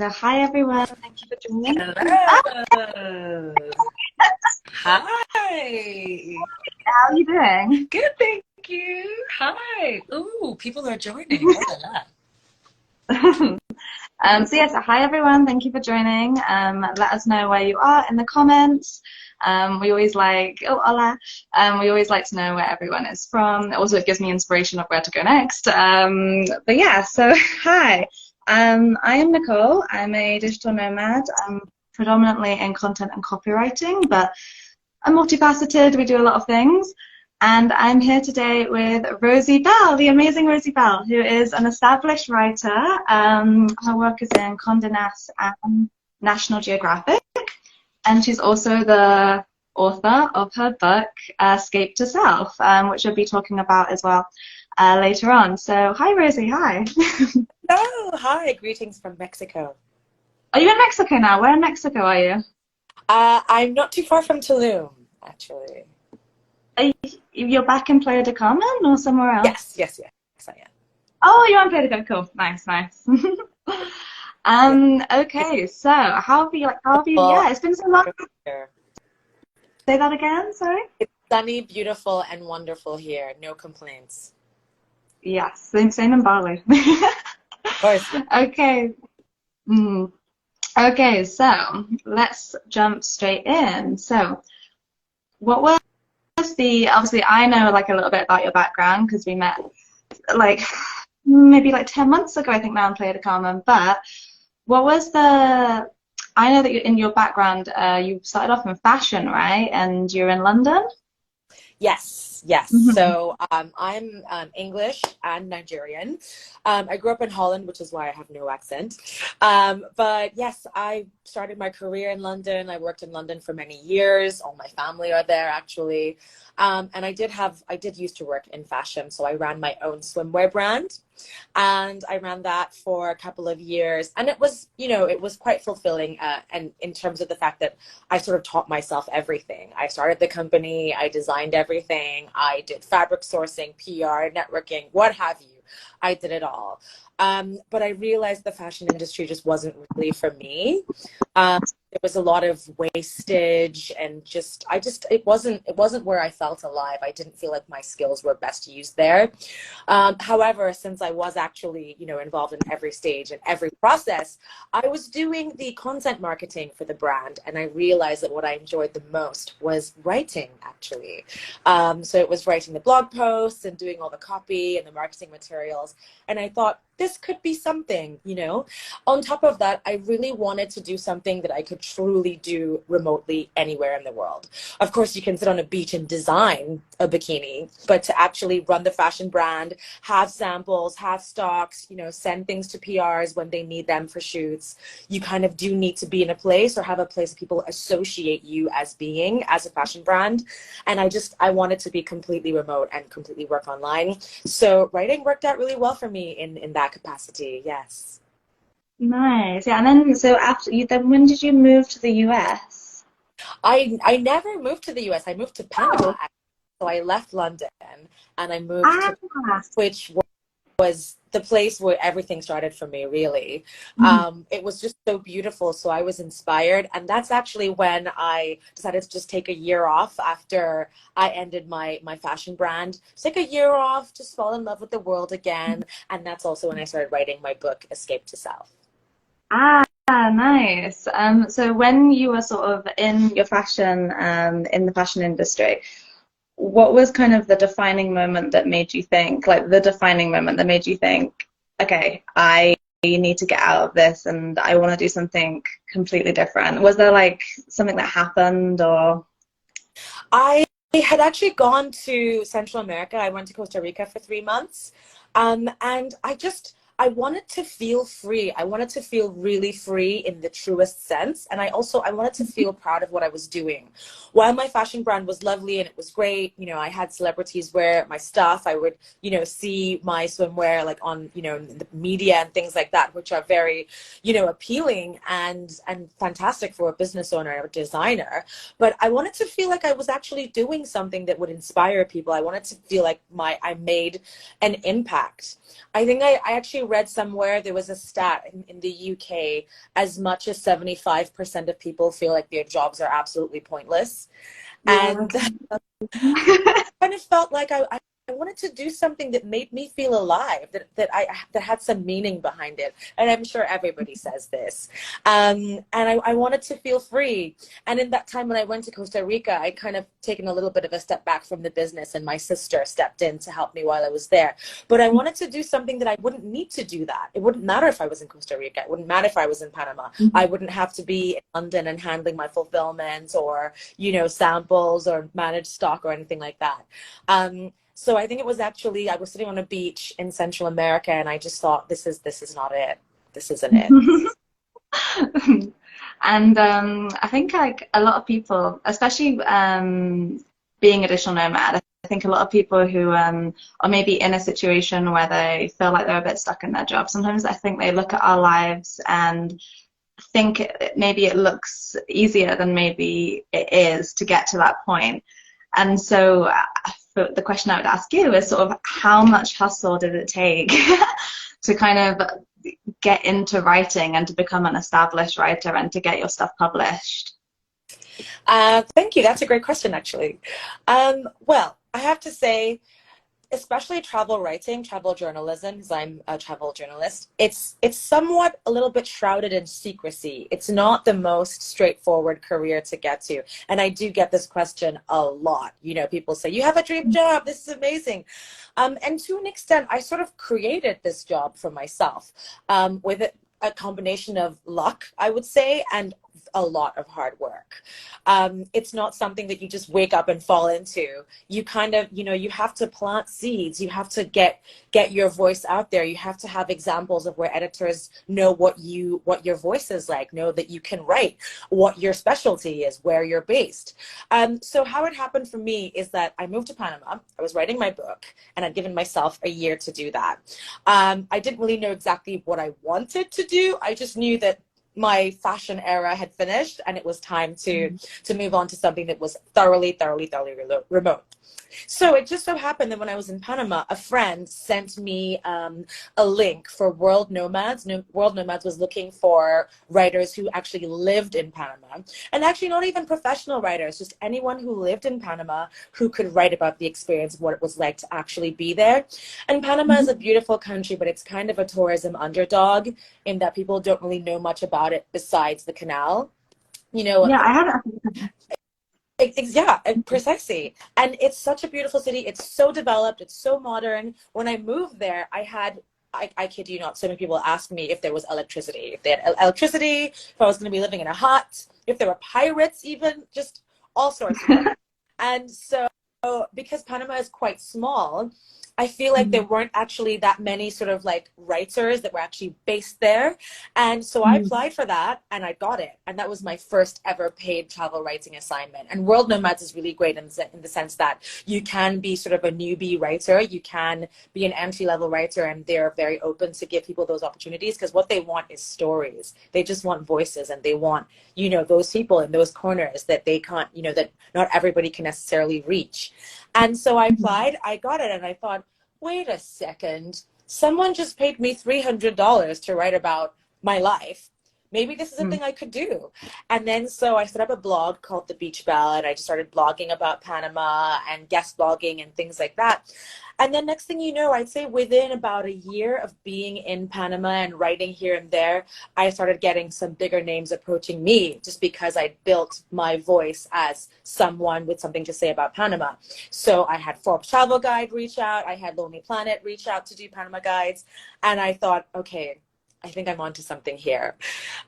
so hi everyone. Thank you for joining. Hello. Hi. How are you doing? Good, thank you. Hi. Ooh, people are joining. Oh la la. So hi everyone. Thank you for joining. Let us know where you are in the comments. We always like, hola. We always like to know where everyone is from. Also, it gives me inspiration of where to go next. But yeah, so hi. I am Nicole. I'm a digital nomad. I'm predominantly in content and copywriting, but I'm multifaceted. We do a lot of things. And I'm here today with Rosie Bell, the amazing Rosie Bell, who is an established writer. Her work is in Condé Nast and National Geographic. And she's also the author of her book, Escape to Self, which we'll be talking about as well later on. So hi, Rosie. Hi. Hello. Hi. Greetings from Mexico. Are you in Mexico now? Where in Mexico are you? I'm not too far from Tulum, actually. You're back in Playa del Carmen or somewhere else? Yes, I am. Oh, you're on Playa del Carmen. Cool. Nice. Okay, so how have you, yeah, it's been so long. Here. Say that again, sorry? It's sunny, beautiful, and wonderful here. No complaints. Yes, same in Bali. Of course. Okay. Okay, so let's jump straight in. So what was obviously I know like a little bit about your background because we met like maybe like 10 months ago, I think, now in Playa del Carmen, but what was I know that in your background, you started off in fashion, right? And you're in London? Yes. Mm-hmm. So I'm English and Nigerian. I grew up in Holland, which is why I have no accent. But yes, I started my career in London. I worked in London for many years. All my family are there, actually. And I did used to work in fashion. So I ran my own swimwear brand. And I ran that for a couple of years, and it was quite fulfilling, and in terms of the fact that I sort of taught myself everything. I started the company, I designed everything, I did fabric sourcing, PR, networking, what have you. I did it all. But I realized the fashion industry just wasn't really for me. There was a lot of wastage, and it wasn't where I felt alive. I didn't feel like my skills were best used there. However, since I was actually, involved in every stage and every process, I was doing the content marketing for the brand, and I realized that what I enjoyed the most was writing, actually. So it was writing the blog posts and doing all the copy and the marketing materials. And I thought, this could be something, On top of that, I really wanted to do something that I could truly do remotely anywhere in the world. Of course, you can sit on a beach and design a bikini, but to actually run the fashion brand, have samples, have stocks, send things to PRs when they need them for shoots, you kind of do need to be in a place or have a place that people associate you as being as a fashion brand. And I wanted to be completely remote and completely work online. So writing worked out really well for me in that capacity. Yes. Nice. Yeah, and then so when did you move to the US? I never moved to the US. I moved to Panama. So I left London and I moved to Paris, which was the place where everything started for me, really. It was just so beautiful. So I was inspired. And that's actually when I decided to just take a year off after I ended my fashion brand. Just take a year off, just fall in love with the world again. And that's also when I started writing my book, Escape to Self. Nice. So when you were sort of in your fashion, in the fashion industry, what was kind of the defining moment that made you think, okay, I need to get out of this and I want to do something completely different? Was there like something that happened, or? I had actually gone to Central America. I went to Costa Rica for 3 months. And I wanted to feel free. I wanted to feel really free in the truest sense. And I wanted to feel proud of what I was doing. While my fashion brand was lovely and it was great, I had celebrities wear my stuff. I would, see my swimwear like on, the media and things like that, which are very, appealing and fantastic for a business owner or designer. But I wanted to feel like I was actually doing something that would inspire people. I wanted to feel like I made an impact. I think I actually actually read somewhere there was a stat in the UK, as much as 75% of people feel like their jobs are absolutely pointless. Yeah. And kind of felt like I wanted to do something that made me feel alive, that had some meaning behind it. And I'm sure everybody says this. And I wanted to feel free. And in that time when I went to Costa Rica, I'd kind of taken a little bit of a step back from the business, and my sister stepped in to help me while I was there. But I wanted to do something that I wouldn't need to do that. It wouldn't matter if I was in Costa Rica. It wouldn't matter if I was in Panama. I wouldn't have to be in London and handling my fulfillment or, samples or manage stock or anything like that. So I think it was actually, I was sitting on a beach in Central America, and I just thought, this is not it. This isn't it. And I think like a lot of people, especially being a digital nomad, I think a lot of people who are maybe in a situation where they feel like they're a bit stuck in their job, sometimes I think they look at our lives and think maybe it looks easier than maybe it is to get to that point. And so the question I would ask you is sort of how much hustle did it take to kind of get into writing and to become an established writer and to get your stuff published? Thank you. That's a great question, actually. Well, I have to say, especially travel writing, travel journalism, because I'm a travel journalist, it's somewhat a little bit shrouded in secrecy. It's not the most straightforward career to get to. And I do get this question a lot. People say, you have a dream job. This is amazing. And to an extent, I sort of created this job for myself with a combination of luck, I would say, and a lot of hard work. It's not something that you just wake up and fall into. You kind of, you have to plant seeds. You have to get your voice out there. You have to have examples of where editors know what your voice is like, know that you can write, what your specialty is, where you're based. So how it happened for me is that I moved to Panama. I was writing my book, and I'd given myself a year to do that. I didn't really know exactly what I wanted to do. I just knew that my fashion era had finished, and it was time to move on to something that was thoroughly remote. So it just so happened that when I was in Panama, a friend sent me a link for World Nomads. World Nomads was looking for writers who actually lived in Panama, and actually not even professional writers, just anyone who lived in Panama who could write about the experience of what it was like to actually be there. And Panama is a beautiful country, but it's kind of a tourism underdog in that people don't really know much about it besides the canal. Yeah, I haven't. Yeah, precisely. And it's such a beautiful city. It's so developed. It's so modern. When I moved there, I kid you not, so many people asked me if there was electricity, if they had electricity, if I was going to be living in a hut, if there were pirates even, just all sorts of things. And so because Panama is quite small, I feel like there weren't actually that many sort of like writers that were actually based there. And so I applied for that, and I got it. And that was my first ever paid travel writing assignment. And World Nomads is really great in the sense that you can be sort of a newbie writer. You can be an entry-level writer, and they're very open to give people those opportunities, because what they want is stories. They just want voices, and they want, those people in those corners that they can't, that not everybody can necessarily reach. And so I applied, I got it, and I thought, wait a second, someone just paid me $300 to write about my life. Maybe this is something I could do. And then so I set up a blog called The Beach Bell, and I just started blogging about Panama and guest blogging and things like that. And then next thing you know, I'd say within about a year of being in Panama and writing here and there, I started getting some bigger names approaching me just because I built my voice as someone with something to say about Panama. So I had Forbes Travel Guide reach out. I had Lonely Planet reach out to do Panama guides. And I thought, okay, I think I'm onto something here.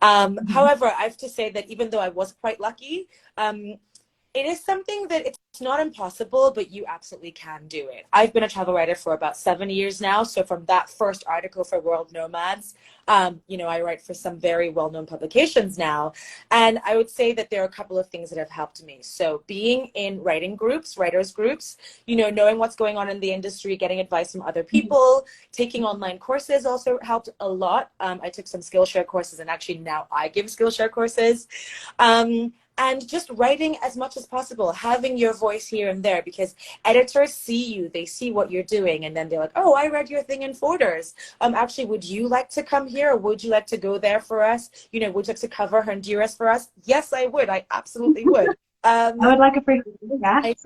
However, I have to say that even though I was quite lucky, it is something that it's not impossible, but you absolutely can do it. I've been a travel writer for about 7 years now. So from that first article for World Nomads, I write for some very well-known publications now. And I would say that there are a couple of things that have helped me. So being in writing groups, writers groups, knowing what's going on in the industry, getting advice from other people, taking online courses also helped a lot. I took some Skillshare courses, and actually now I give Skillshare courses. and just writing as much as possible, having your voice here and there, because editors see you, they see what you're doing, and then they're like, oh, I read your thing in Forders. Actually, would you like to come here, or would you like to go there for us? You know, would you like to cover Honduras for us? Yes, I would. I absolutely would. I would like a free yes.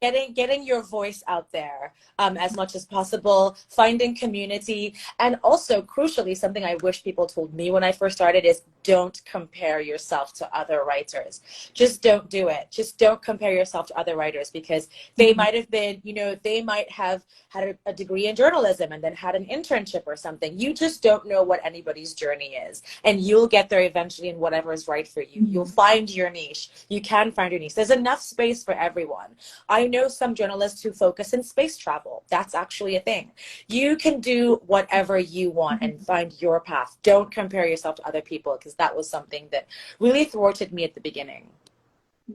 Getting your voice out there as much as possible, finding community, and also crucially, something I wish people told me when I first started is don't compare yourself to other writers. Just don't do it. Just don't compare yourself to other writers, because they might have been, you know, they might have had a degree in journalism and then had an internship or something. You just don't know what anybody's journey is, and you'll get there eventually in whatever is right for you. You'll find your niche. You can find your niche. There's enough space for everyone. I know some journalists who focus in space travel. That's actually a thing. You can do whatever you want and find your path. Don't compare yourself to other people, because that was something that really thwarted me at the beginning.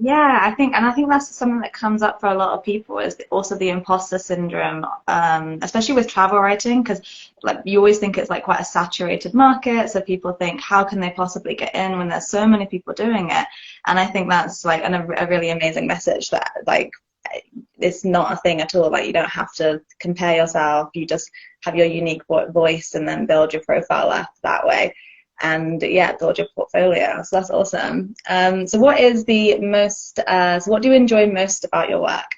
Yeah, I think that's something that comes up for a lot of people, is also the imposter syndrome, especially with travel writing, because like you always think it's like quite a saturated market, so people think, how can they possibly get in when there's so many people doing it? And I think that's like a really amazing message, that like it's not a thing at all. Like, you don't have to compare yourself. You just have your unique voice and then build your profile up that way. And yeah, build your portfolio. So that's awesome. So what is the most, so what do you enjoy most about your work?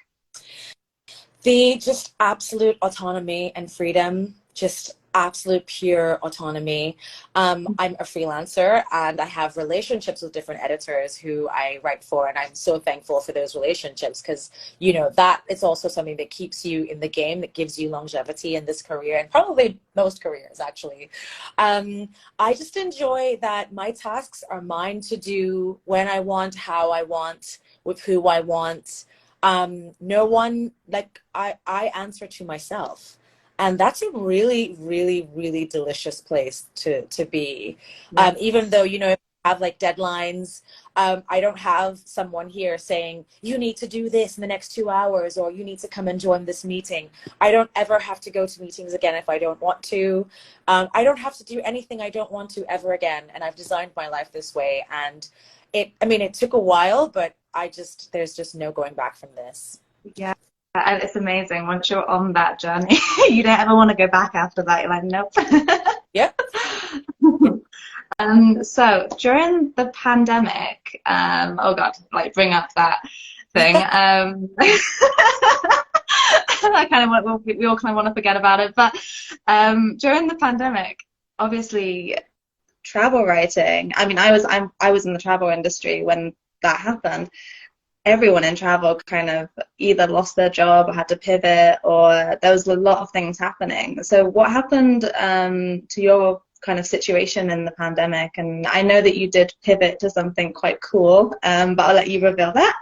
The just absolute autonomy and freedom, just absolute pure autonomy. I'm a freelancer, and I have relationships with different editors who I write for, and I'm so thankful for those relationships, because, you know, that is also something that keeps you in the game, that gives you longevity in this career, and probably most careers, actually. I just enjoy that my tasks are mine to do when I want, how I want, with who I want. No one, like, I answer to myself. And that's a really, really, really delicious place to be. Yeah. Even though, you know, if I have like deadlines, I don't have someone here saying, you need to do this in the next 2 hours, or you need to come and join this meeting. I don't ever have to go to meetings again if I don't want to. I don't have to do anything I don't want to ever again. And I've designed my life this way. And it took a while, but there's just no going back from this. Yeah. And it's amazing. Once you're on that journey, you don't ever want to go back after that. You're like, nope. Yep. So during the pandemic, oh God, like bring up that thing. I kind of want, we all kind of want to forget about it. But during the pandemic, obviously, travel writing. I mean, I was in the travel industry when that happened. Everyone in travel kind of either lost their job or had to pivot, or there was a lot of things happening. So what happened to your kind of situation in the pandemic? And I know that you did pivot to something quite cool, but I'll let you reveal that.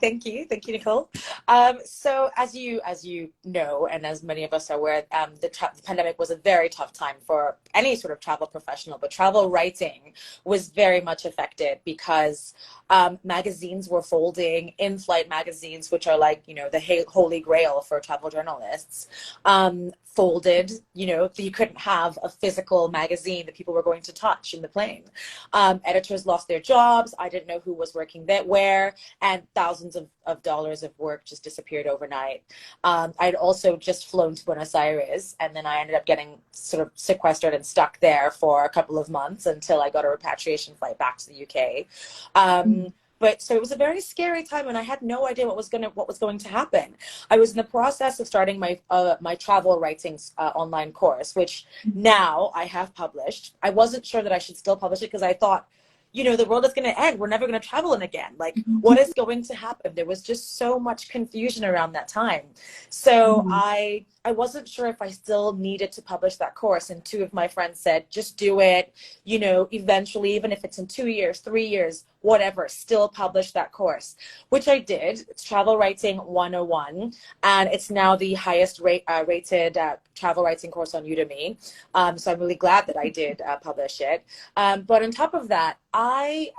Thank you, Nicole. So as you know, and as many of us are aware, the pandemic was a very tough time for any sort of travel professional, but travel writing was very much affected, because magazines were folding. In-flight magazines, which are like, you know, the holy grail for travel journalists, folded. You know, you couldn't have a physical magazine that people were going to touch in the plane. Editors lost their jobs. I didn't know who was working where, and thousands of dollars of work just disappeared overnight. I'd also just flown to Buenos Aires, and then I ended up getting sort of sequestered and stuck there for a couple of months until I got a repatriation flight back to the UK. But so it was a very scary time, and I had no idea what was going to happen. I was in the process of starting my my travel writing online course, which now I have published. I wasn't sure that I should still publish it, because I thought, you know, the world is going to end. We're never going to travel in again. Like, what is going to happen? There was just so much confusion around that time. So I wasn't sure if I still needed to publish that course. And two of my friends said, just do it. You know, eventually, even if it's in 2 years, 3 years, whatever, still publish that course, which I did. It's Travel Writing 101, and it's now the highest rated travel writing course on Udemy. So I'm really glad that I did publish it. But on top of that, I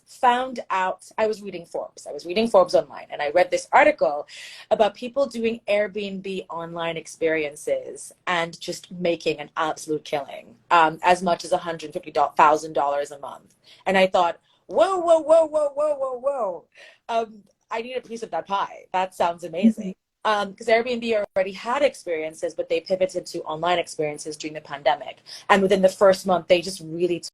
found out, I was reading Forbes. I was reading Forbes online, and I read this article about people doing Airbnb online experiences and just making an absolute killing, as much as $150,000 a month. And I thought, whoa, whoa, whoa, whoa, whoa, whoa, whoa. I need a piece of that pie. That sounds amazing. Because Airbnb already had experiences, but they pivoted to online experiences during the pandemic. And within the first month, they just really